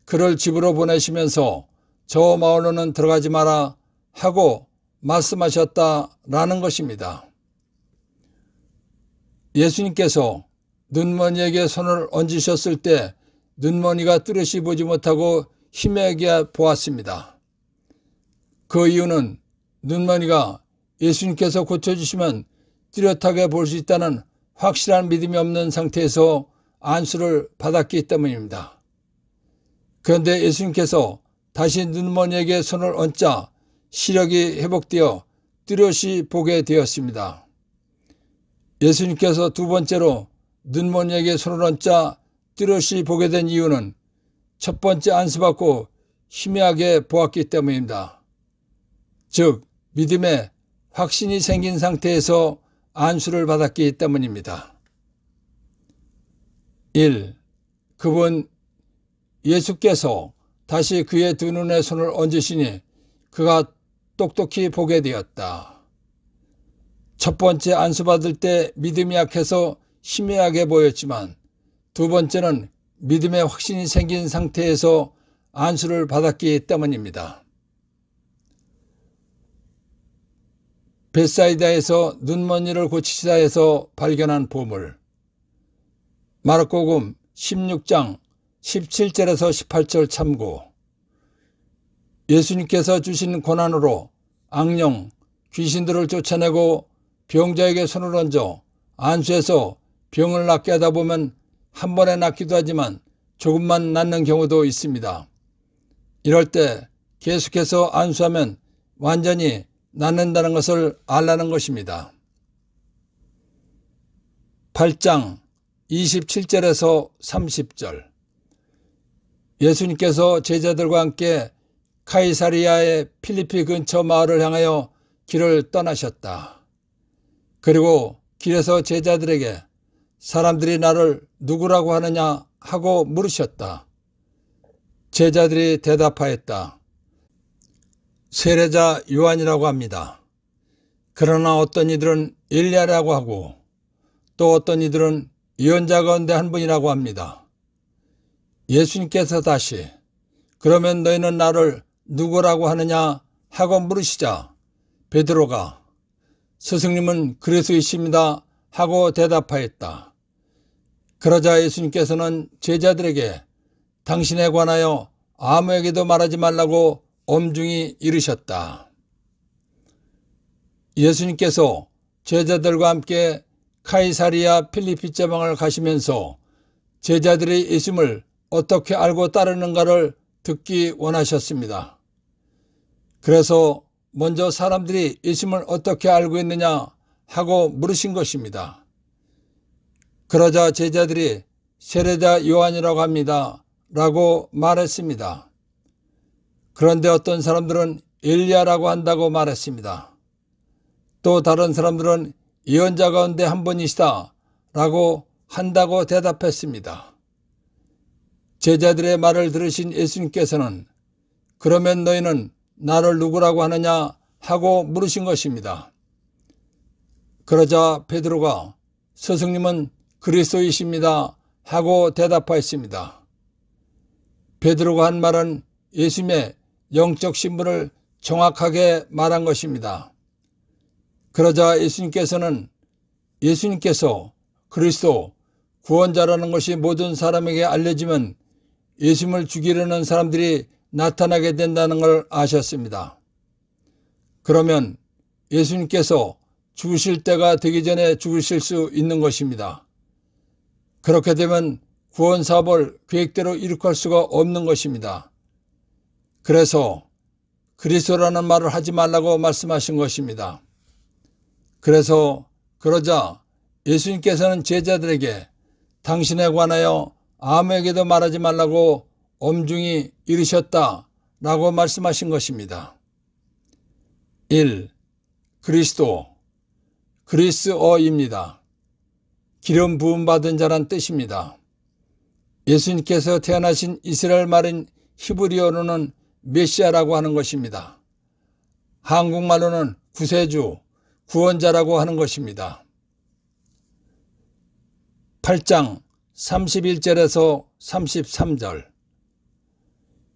그를 집으로 보내시면서 저 마을로는 들어가지 마라 하고 말씀하셨다라는 것입니다. 예수님께서 눈먼이에게 손을 얹으셨을 때 눈먼이가 뚜렷이 보지 못하고 희미하게 보았습니다. 그 이유는 눈먼이가 예수님께서 고쳐주시면 뚜렷하게 볼 수 있다는 확실한 믿음이 없는 상태에서 안수를 받았기 때문입니다. 그런데 예수님께서 다시 눈먼이에게 손을 얹자 시력이 회복되어 뚜렷이 보게 되었습니다. 예수님께서 두 번째로 눈먼이에게 손을 얹자 뚜렷이 보게 된 이유는 첫 번째 안수받고 희미하게 보았기 때문입니다. 즉 믿음에 확신이 생긴 상태에서 안수를 받았기 때문입니다. 1. 그분 예수께서 다시 그의 두 눈에 손을 얹으시니 그가 똑똑히 보게 되었다. 첫 번째 안수받을 때 믿음이 약해서 희미하게 보였지만 두 번째는 믿음에 확신이 생긴 상태에서 안수를 받았기 때문입니다. 벳사이다에서 눈먼이를 고치시다 해서 발견한 보물. 마르코복음 16장 17절에서 18절 참고. 예수님께서 주신 고난으로 악령, 귀신들을 쫓아내고 병자에게 손을 얹어 안수해서 병을 낫게 하다 보면 한 번에 낫기도 하지만 조금만 낫는 경우도 있습니다. 이럴 때 계속해서 안수하면 완전히 낫는다는 것을 알라는 것입니다. 8장 27절에서 30절. 예수님께서 제자들과 함께 카이사리아의 필리피 근처 마을을 향하여 길을 떠나셨다. 그리고 길에서 제자들에게 사람들이 나를 누구라고 하느냐 하고 물으셨다. 제자들이 대답하였다. 세례자 요한이라고 합니다. 그러나 어떤 이들은 엘리야라고 하고 또 어떤 이들은 예언자 가운데 한 분이라고 합니다. 예수님께서 다시 그러면 너희는 나를 누구라고 하느냐 하고 물으시자 베드로가 스승님은 그리스도이십니다 하고 대답하였다. 그러자 예수님께서는 제자들에게 당신에 관하여 아무에게도 말하지 말라고 엄중히 이르셨다. 예수님께서 제자들과 함께 카이사리아 필리피 지방을 가시면서 제자들이 예수님을 어떻게 알고 따르는가를 듣기 원하셨습니다. 그래서 먼저 사람들이 예수님을 어떻게 알고 있느냐 하고 물으신 것입니다. 그러자 제자들이 세례자 요한이라고 합니다 라고 말했습니다. 그런데 어떤 사람들은 엘리야라고 한다고 말했습니다. 또 다른 사람들은 예언자 가운데 한 분이시다 라고 한다고 대답했습니다. 제자들의 말을 들으신 예수님께서는 그러면 너희는 나를 누구라고 하느냐 하고 물으신 것입니다. 그러자 베드로가 스승님은 그리스도이십니다 하고 대답하였습니다. 베드로가 한 말은 예수님의 영적 신분을 정확하게 말한 것입니다. 그러자 예수님께서 그리스도 구원자라는 것이 모든 사람에게 알려지면 예수님을 죽이려는 사람들이 나타나게 된다는 걸 아셨습니다. 그러면 예수님께서 죽으실 때가 되기 전에 죽으실 수 있는 것입니다. 그렇게 되면 구원 사업을 계획대로 이룩할 수가 없는 것입니다. 그래서 그리스도라는 말을 하지 말라고 말씀하신 것입니다. 그러자 예수님께서는 제자들에게 당신에 관하여 아무에게도 말하지 말라고 엄중히 이르셨다 라고 말씀하신 것입니다. 1. 그리스도, 그리스어입니다. 기름 부음 받은 자란 뜻입니다. 예수님께서 태어나신 이스라엘 말인 히브리어로는 메시아라고 하는 것입니다. 한국말로는 구세주, 구원자라고 하는 것입니다. 8장 31절에서 33절.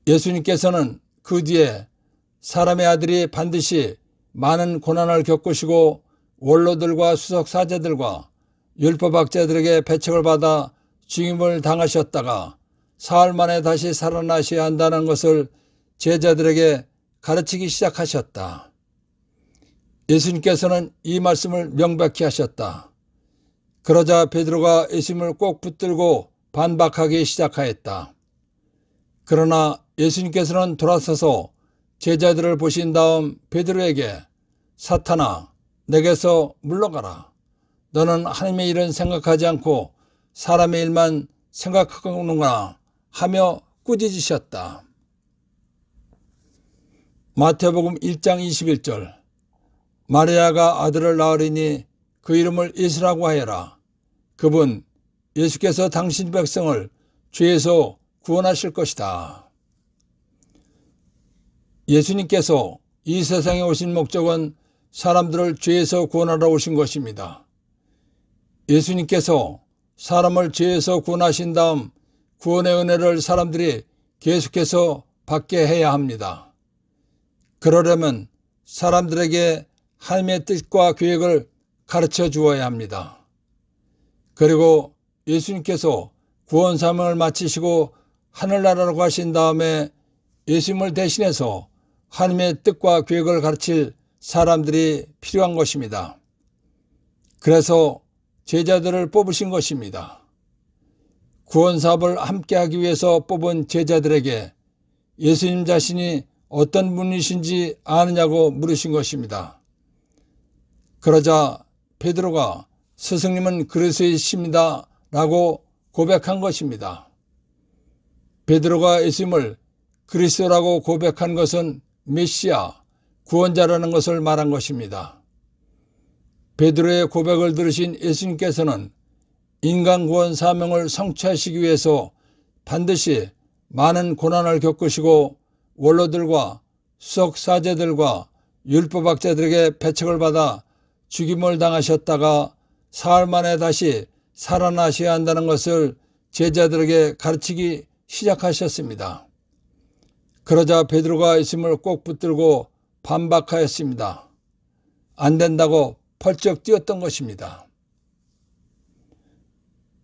예수님께서는 그 뒤에 사람의 아들이 반드시 많은 고난을 겪으시고 원로들과 수석사제들과 율법학자들에게 배척을 받아 죽임을 당하셨다가 사흘 만에 다시 살아나셔야 한다는 것을 제자들에게 가르치기 시작하셨다. 예수님께서는 이 말씀을 명백히 하셨다. 그러자 베드로가 예수님을 꼭 붙들고 반박하기 시작하였다. 그러나 예수님께서는 돌아서서 제자들을 보신 다음 베드로에게 사탄아, 내게서 물러가라. 너는 하나님의 일은 생각하지 않고 사람의 일만 생각하는구나 하며 꾸짖으셨다. 마태복음 1장 21절 마리아가 아들을 낳으리니 그 이름을 예수라고 하여라. 그분 예수께서 당신 백성을 죄에서 구원하실 것이다. 예수님께서 이 세상에 오신 목적은 사람들을 죄에서 구원하러 오신 것입니다. 예수님께서 사람을 죄에서 구원하신 다음 구원의 은혜를 사람들이 계속해서 받게 해야 합니다. 그러려면 사람들에게 하나님의 뜻과 계획을 가르쳐 주어야 합니다. 그리고 예수님께서 구원 사명을 마치시고 하늘나라로 가신 다음에 예수님을 대신해서 하나님의 뜻과 계획을 가르칠 사람들이 필요한 것입니다. 그래서 제자들을 뽑으신 것입니다. 구원 사업을 함께하기 위해서 뽑은 제자들에게 예수님 자신이 어떤 분이신지 아느냐고 물으신 것입니다. 그러자 베드로가 스승님은 그리스도이십니다 라고 고백한 것입니다. 베드로가 예수님을 그리스도라고 고백한 것은 메시아, 구원자라는 것을 말한 것입니다. 베드로의 고백을 들으신 예수님께서는 인간 구원 사명을 성취하시기 위해서 반드시 많은 고난을 겪으시고 원로들과 수석사제들과 율법학자들에게 배척을 받아 죽임을 당하셨다가 사흘 만에 다시 살아나셔야 한다는 것을 제자들에게 가르치기 시작하셨습니다. 그러자 베드로가 예수님을 꼭 붙들고 반박하였습니다. 안 된다고 펄쩍 뛰었던 것입니다.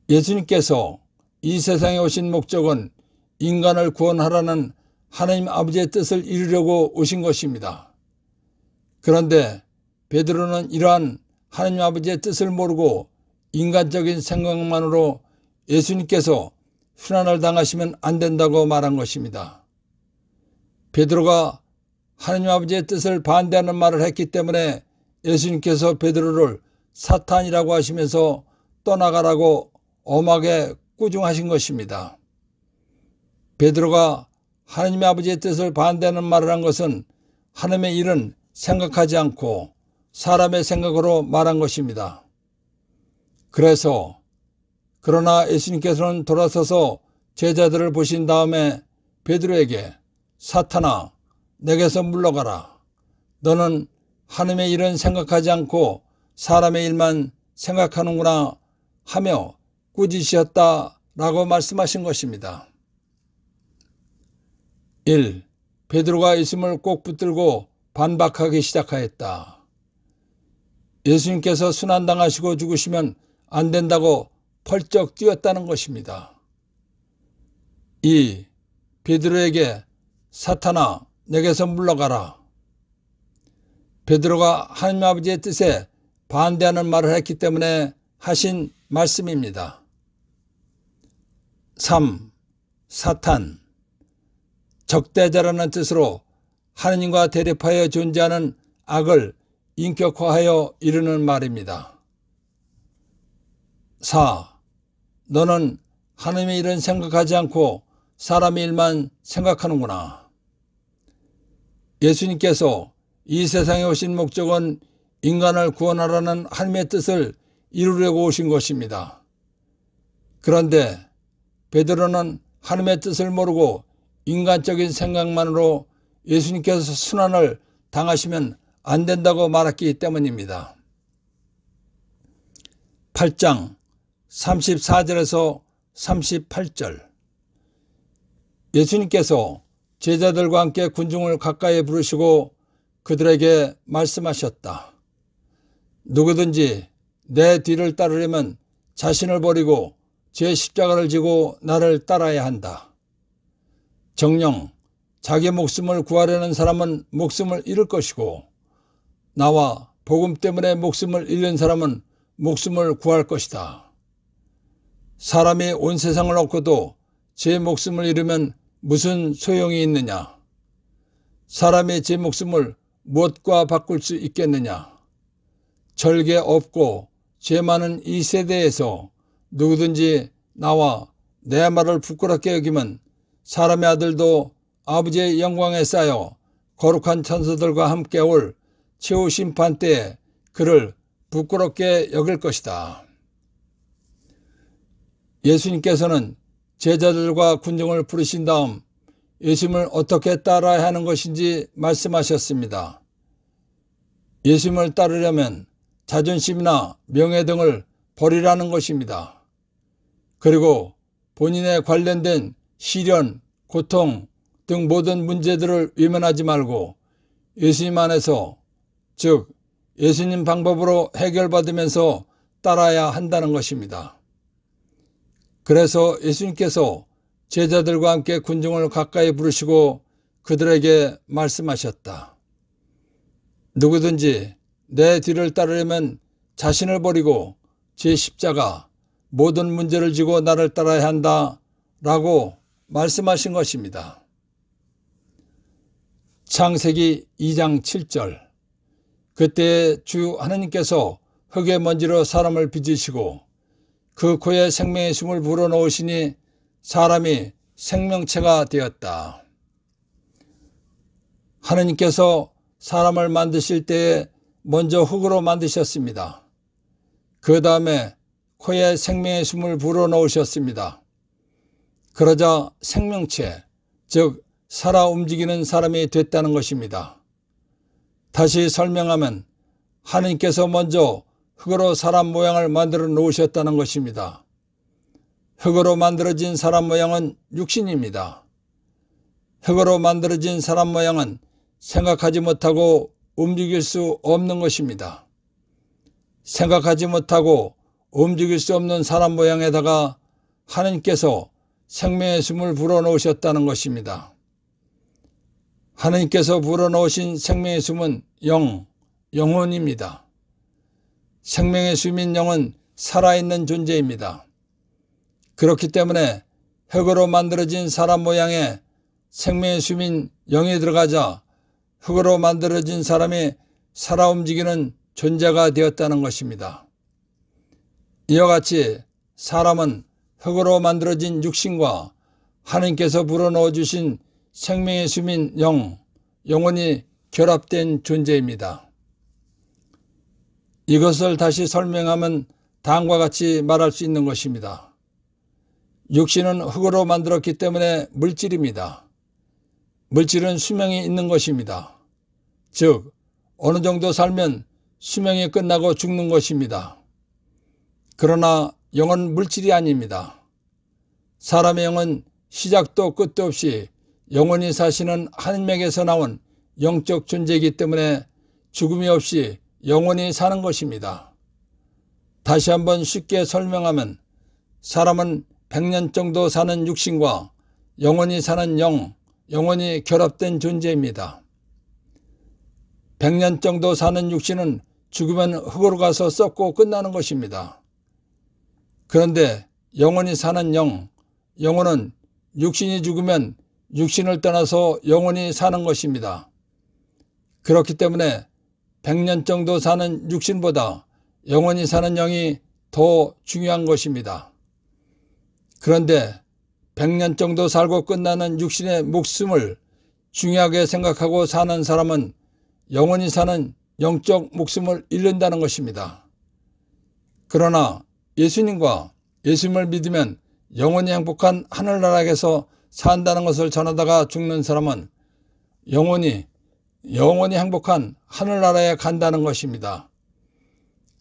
예수님께서 이 세상에 오신 목적은 인간을 구원하라는 하나님 아버지의 뜻을 이루려고 오신 것입니다. 그런데 베드로는 이러한 하나님 아버지의 뜻을 모르고 인간적인 생각만으로 예수님께서 순환을 당하시면 안 된다고 말한 것입니다. 베드로가 하나님 아버지의 뜻을 반대하는 말을 했기 때문에 예수님께서 베드로를 사탄이라고 하시면서 떠나가라고 엄하게 꾸중하신 것입니다. 베드로가 하나님의 아버지의 뜻을 반대하는 말을 한 것은 하나님의 일은 생각하지 않고 사람의 생각으로 말한 것입니다. 그러나 예수님께서는 돌아서서 제자들을 보신 다음에 베드로에게 사탄아 내게서 물러가라. 너는 하나님의 일은 생각하지 않고 사람의 일만 생각하는구나 하며 꾸짖으셨다라고 말씀하신 것입니다. 1. 베드로가 예수님을 꼭 붙들고 반박하기 시작하였다. 예수님께서 순환당하시고 죽으시면 안 된다고 펄쩍 뛰었다는 것입니다. 2. 베드로에게 사탄아 내게서 물러가라. 베드로가 하나님 아버지의 뜻에 반대하는 말을 했기 때문에 하신 말씀입니다. 3. 사탄 적대자라는 뜻으로 하나님과 대립하여 존재하는 악을 인격화하여 이르는 말입니다. 4. 너는 하나님의 일은 생각하지 않고 사람의 일만 생각하는구나. 예수님께서 이 세상에 오신 목적은 인간을 구원하라는 하나님의 뜻을 이루려고 오신 것입니다. 그런데 베드로는 하나님의 뜻을 모르고 인간적인 생각만으로 예수님께서 순환을 당하시면 안 된다고 말했기 때문입니다. 8장 34절에서 38절 예수님께서 제자들과 함께 군중을 가까이 부르시고 그들에게 말씀하셨다. 누구든지 내 뒤를 따르려면 자신을 버리고 제 십자가를 지고 나를 따라야 한다. 정녕 자기 목숨을 구하려는 사람은 목숨을 잃을 것이고 나와 복음 때문에 목숨을 잃는 사람은 목숨을 구할 것이다. 사람이 온 세상을 얻고도 제 목숨을 잃으면 무슨 소용이 있느냐? 사람이 제 목숨을 무엇과 바꿀 수 있겠느냐? 절개 없고 죄 많은 이 세대에서 누구든지 나와 내 말을 부끄럽게 여기면 사람의 아들도 아버지의 영광에 쌓여 거룩한 천사들과 함께 올 최후 심판 때에 그를 부끄럽게 여길 것이다. 예수님께서는 제자들과 군중을 부르신 다음 예수님을 어떻게 따라야 하는 것인지 말씀하셨습니다. 예수님을 따르려면 자존심이나 명예 등을 버리라는 것입니다. 그리고 본인에 관련된 시련, 고통 등 모든 문제들을 외면하지 말고 예수님 안에서, 즉 예수님 방법으로 해결받으면서 따라야 한다는 것입니다. 그래서 예수님께서 제자들과 함께 군중을 가까이 부르시고 그들에게 말씀하셨다. 누구든지 내 뒤를 따르려면 자신을 버리고 제 십자가 모든 문제를 지고 나를 따라야 한다 라고 말씀하신 것입니다. 창세기 2장 7절. 그때 주 하나님께서 흙의 먼지로 사람을 빚으시고 그 코에 생명의 숨을 불어넣으시니 사람이 생명체가 되었다. 하나님께서 사람을 만드실 때에 먼저 흙으로 만드셨습니다. 그 다음에 코에 생명의 숨을 불어넣으셨습니다. 그러자 생명체, 즉 살아 움직이는 사람이 됐다는 것입니다. 다시 설명하면 하나님께서 먼저 흙으로 사람 모양을 만들어 놓으셨다는 것입니다. 흙으로 만들어진 사람 모양은 육신입니다. 흙으로 만들어진 사람 모양은 생각하지 못하고 움직일 수 없는 것입니다. 생각하지 못하고 움직일 수 없는 사람 모양에다가 하나님께서 생명의 숨을 불어넣으셨다는 것입니다. 하나님께서 불어넣으신 생명의 숨은 영혼입니다. 생명의 숨인 영은 살아있는 존재입니다. 그렇기 때문에 흙으로 만들어진 사람 모양에 생명의 숨인 영이 들어가자 흙으로 만들어진 사람이 살아 움직이는 존재가 되었다는 것입니다. 이와 같이 사람은 흙으로 만들어진 육신과 하나님께서 불어넣어 주신 생명의 숨인 영혼이 결합된 존재입니다. 이것을 다시 설명하면 다음과 같이 말할 수 있는 것입니다. 육신은 흙으로 만들었기 때문에 물질입니다. 물질은 수명이 있는 것입니다. 즉 어느 정도 살면 수명이 끝나고 죽는 것입니다. 그러나 영은 물질이 아닙니다. 사람의 영은 시작도 끝도 없이 영원히 사시는 하나님에게서 나온 영적 존재이기 때문에 죽음이 없이 영원히 사는 것입니다. 다시 한번 쉽게 설명하면 사람은 100년 정도 사는 육신과 영원히 사는 영혼이 결합된 존재입니다. 100년 정도 사는 육신은 죽으면 흙으로 가서 썩고 끝나는 것입니다. 그런데 영원히 사는 영혼은 육신이 죽으면 육신을 떠나서 영원히 사는 것입니다. 그렇기 때문에 100년 정도 사는 육신보다 영원히 사는 영이 더 중요한 것입니다. 그런데 100년 정도 살고 끝나는 육신의 목숨을 중요하게 생각하고 사는 사람은 영원히 사는 영적 목숨을 잃는다는 것입니다. 그러나 예수님과 예수님을 믿으면 영원히 행복한 하늘나라에서 산다는 것을 전하다가 죽는 사람은 영원히 행복한 하늘나라에 간다는 것입니다.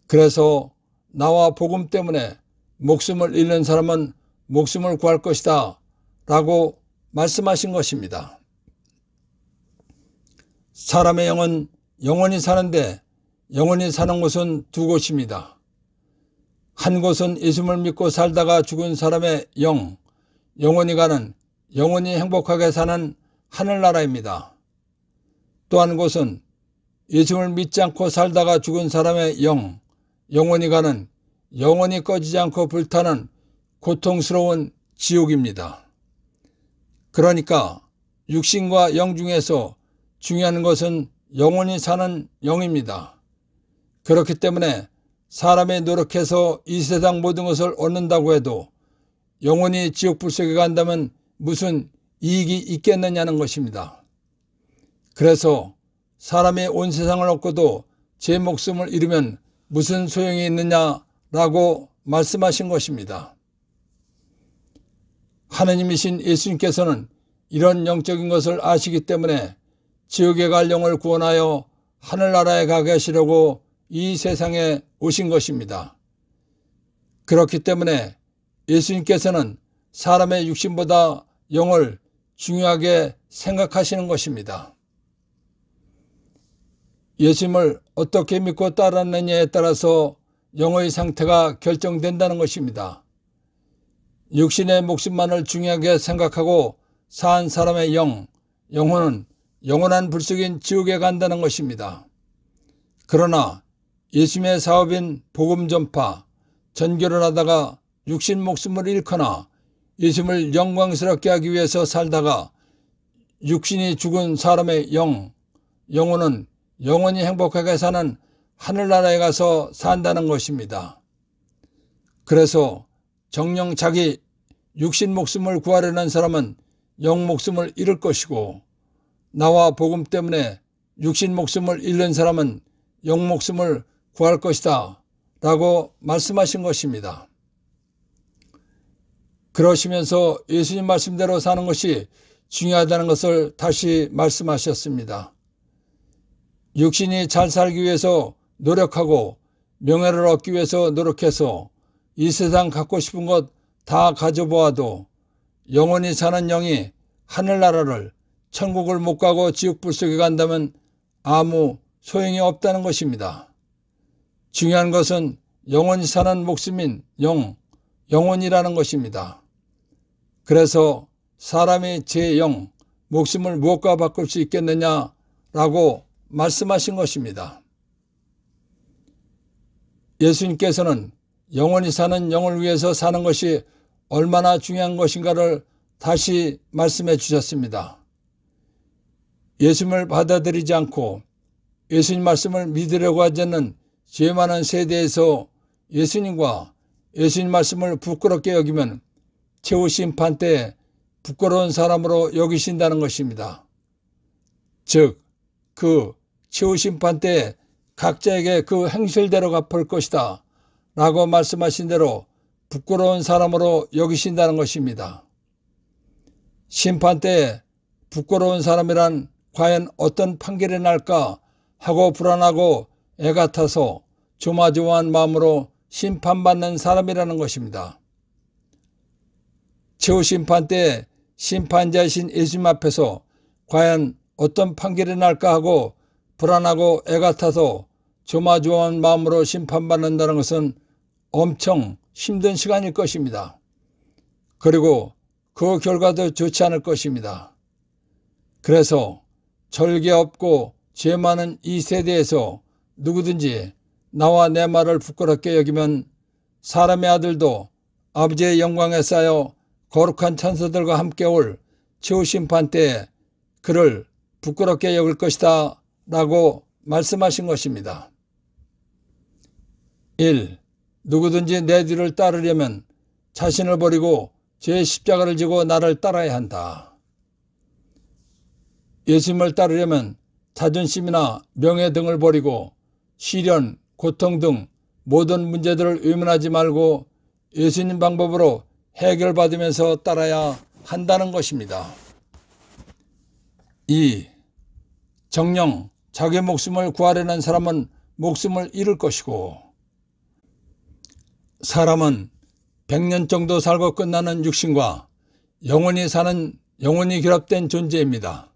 그래서 나와 복음 때문에 목숨을 잃는 사람은 목숨을 구할 것이다 라고 말씀하신 것입니다. 사람의 영은 영원히 사는데 영원히 사는 곳은 두 곳입니다. 한 곳은 예수님을 믿고 살다가 죽은 사람의 영원히 가는 영원히 행복하게 사는 하늘나라입니다. 또 한 곳은 예수님을 믿지 않고 살다가 죽은 사람의 영원히 가는 영원히 꺼지지 않고 불타는 고통스러운 지옥입니다. 그러니까 육신과 영 중에서 중요한 것은 영원히 사는 영입니다. 그렇기 때문에 사람이 노력해서 이 세상 모든 것을 얻는다고 해도 영원히 지옥 불속에 간다면 무슨 이익이 있겠느냐는 것입니다. 그래서 사람이 온 세상을 얻고도 제 목숨을 잃으면 무슨 소용이 있느냐라고 말씀하신 것입니다. 하느님이신 예수님께서는 이런 영적인 것을 아시기 때문에 지옥에 갈 영을 구원하여 하늘나라에 가게 하시려고 이 세상에 오신 것입니다. 그렇기 때문에 예수님께서는 사람의 육신보다 영을 중요하게 생각하시는 것입니다. 예수님을 어떻게 믿고 따랐느냐에 따라서 영의 상태가 결정된다는 것입니다. 육신의 목숨만을 중요하게 생각하고 산 사람의 영혼은 영원한 불속인 지옥에 간다는 것입니다. 그러나 예수님의 사업인 복음 전파, 전교를 하다가 육신 목숨을 잃거나 예수님을 영광스럽게 하기 위해서 살다가 육신이 죽은 사람의 영혼은 영원히 행복하게 사는 하늘나라에 가서 산다는 것입니다. 그래서 정녕 자기 육신 목숨을 구하려는 사람은 영 목숨을 잃을 것이고 나와 복음 때문에 육신 목숨을 잃는 사람은 영 목숨을 구할 것이다 라고 말씀하신 것입니다. 그러시면서 예수님 말씀대로 사는 것이 중요하다는 것을 다시 말씀하셨습니다. 육신이 잘 살기 위해서 노력하고 명예를 얻기 위해서 노력해서 이 세상 갖고 싶은 것 다 가져보아도 영원히 사는 영이 하늘나라를 천국을 못 가고 지옥 불속에 간다면 아무 소용이 없다는 것입니다. 중요한 것은 영원히 사는 목숨인 영혼이라는 것입니다. 그래서 사람이 제 목숨을 무엇과 바꿀 수 있겠느냐라고 말씀하신 것입니다. 예수님께서는 영원히 사는 영을 위해서 사는 것이 얼마나 중요한 것인가를 다시 말씀해 주셨습니다. 예수님을 받아들이지 않고 예수님 말씀을 믿으려고 하지 않는 죄 많은 세대에서 예수님과 예수님 말씀을 부끄럽게 여기면 최후 심판 때에 부끄러운 사람으로 여기신다는 것입니다. 즉, 그 최후 심판 때에 각자에게 그 행실대로 갚을 것이다 라고 말씀하신 대로 부끄러운 사람으로 여기신다는 것입니다. 심판 때에 부끄러운 사람이란 과연 어떤 판결이 날까 하고 불안하고 애가 타서 조마조마한 마음으로 심판받는 사람이라는 것입니다. 최후 심판 때에 심판자이신 예수님 앞에서 과연 어떤 판결이 날까 하고 불안하고 애가 타서 조마조마한 마음으로 심판받는다는 것은 엄청 힘든 시간일 것입니다. 그리고 그 결과도 좋지 않을 것입니다. 그래서 절개 없고 죄 많은 이 세대에서 누구든지 나와 내 말을 부끄럽게 여기면 사람의 아들도 아버지의 영광에 쌓여 거룩한 천사들과 함께 올 최후 심판 때에 그를 부끄럽게 여길 것이다 라고 말씀하신 것입니다. 1. 누구든지 내 뒤를 따르려면 자신을 버리고 제 십자가를 지고 나를 따라야 한다. 예수님을 따르려면 자존심이나 명예 등을 버리고 시련, 고통 등 모든 문제들을 외면하지 말고 예수님 방법으로 해결받으면서 따라야 한다는 것입니다. 2. 정녕 자기 목숨을 구하려는 사람은 목숨을 잃을 것이고 사람은 100년 정도 살고 끝나는 육신과 영원히 결합된 존재입니다.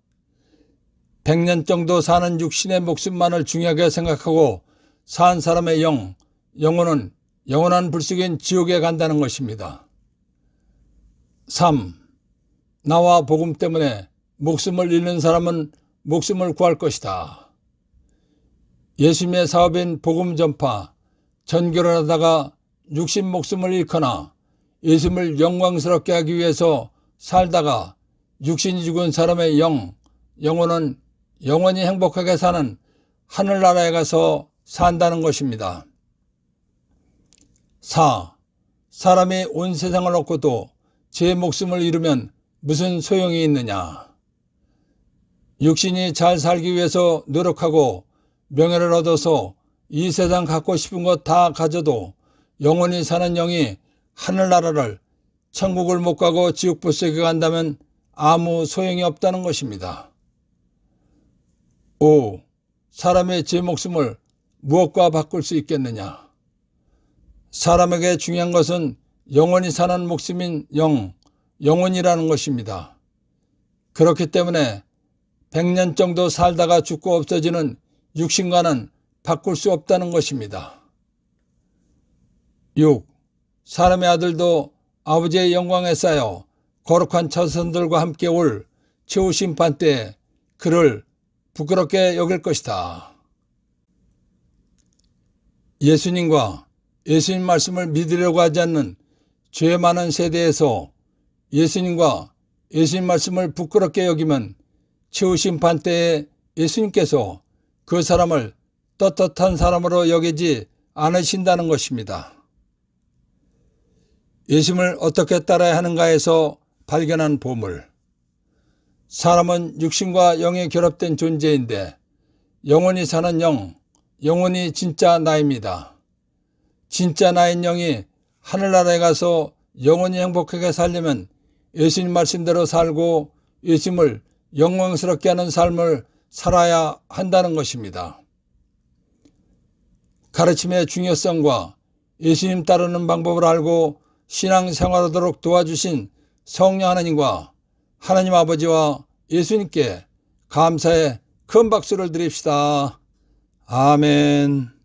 100년 정도 사는 육신의 목숨만을 중요하게 생각하고 산 사람의 영혼은 영원한 불속인 지옥에 간다는 것입니다. 3. 나와 복음 때문에 목숨을 잃는 사람은 목숨을 구할 것이다. 예수님의 사업인 복음 전파, 전교를 하다가 육신 목숨을 잃거나 예수님을 영광스럽게 하기 위해서 살다가 육신이 죽은 사람의 영혼은 영원히 행복하게 사는 하늘나라에 가서 산다는 것입니다. 4. 사람이 온 세상을 얻고도 제 목숨을 잃으면 무슨 소용이 있느냐. 육신이 잘 살기 위해서 노력하고 명예를 얻어서 이 세상 갖고 싶은 것 다 가져도 영원히 사는 영이 하늘나라를 천국을 못 가고 지옥불속에 간다면 아무 소용이 없다는 것입니다. 5. 사람의 제 목숨을 무엇과 바꿀 수 있겠느냐. 사람에게 중요한 것은 영원히 사는 목숨인 영혼이라는 것입니다. 그렇기 때문에 100년 정도 살다가 죽고 없어지는 육신과는 바꿀 수 없다는 것입니다. 6. 사람의 아들도 아버지의 영광에 쌓여 거룩한 처선들과 함께 올 최후 심판 때에 그를 부끄럽게 여길 것이다. 예수님과 예수님 말씀을 믿으려고 하지 않는 죄 많은 세대에서 예수님과 예수님 말씀을 부끄럽게 여기면 최후 심판 때에 예수님께서 그 사람을 떳떳한 사람으로 여기지 않으신다는 것입니다. 예수님을 어떻게 따라야 하는가에서 발견한 보물. 사람은 육신과 영이 결합된 존재인데 영원히 사는 영혼이 진짜 나입니다. 진짜 나인 영이 하늘나라에 가서 영원히 행복하게 살려면 예수님 말씀대로 살고 예수님을 영광스럽게 하는 삶을 살아야 한다는 것입니다. 가르침의 중요성과 예수님 따르는 방법을 알고 신앙생활하도록 도와주신 성령 하나님과 하나님 아버지와 예수님께 감사의 큰 박수를 드립시다. 아멘.